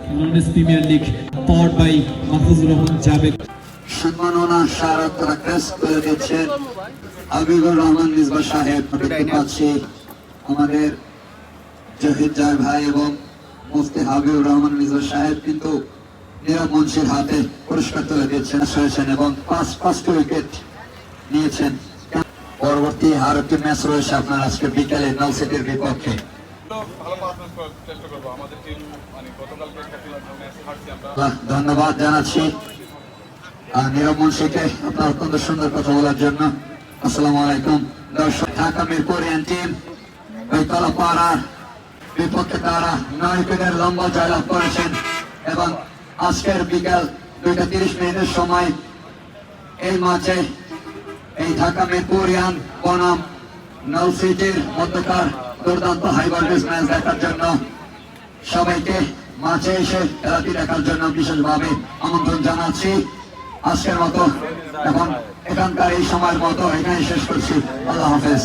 Bangladesh premier league powered by Mahfuzur Rahman Jabed. সম্মাননা স্মারক তারা ক্রেস্ট করে দিচ্ছেন হাবিবুর রহমান মিসবাহ সাহেব। দেখতে পাচ্ছি আমাদের জহির জায় ভাই এবং মুফতি হাবিবুর রহমান মিসবাহ সাহেব কিন্তু নীরব মুন্সির হাতে পুরস্কার তুলে দিচ্ছেন এবং পাঁচ উইকেট নিয়েছেন। পরবর্তী আরো একটি ম্যাচ রয়েছে আপনার আজকে বিকালে নল সিটির বিপক্ষে। ধন্যবাদ জানাচ্ছি নীরব মুন্সিকে আপনার অত্যন্ত সুন্দর কথা বলার জন্য। আসসালামু আলাইকুম দর্শক। ঢাকা মিরপুরিয়ান টিম বেতলা পাড়ার বিপক্ষে তারা 9 উইকেটের লম্বা জয়লাভ করেছেন এবং আজকের বিকাল 2:30 সময় এই ম্যাচে এই ঢাকা মিরপুরিয়ান বনাম নল সিটির মধ্যকার দুর্দান্ত হাই ভোল্টেজ ম্যাচ দেখার জন্য সবাইকে মাঠে এসে খেলাটি দেখার জন্য বিশেষভাবে আমন্ত্রণ জানাচ্ছি। আজকের মতো এখন এখানকার এই সময়ের মতো এখানে শেষ করছি। আল্লাহ হাফেজ।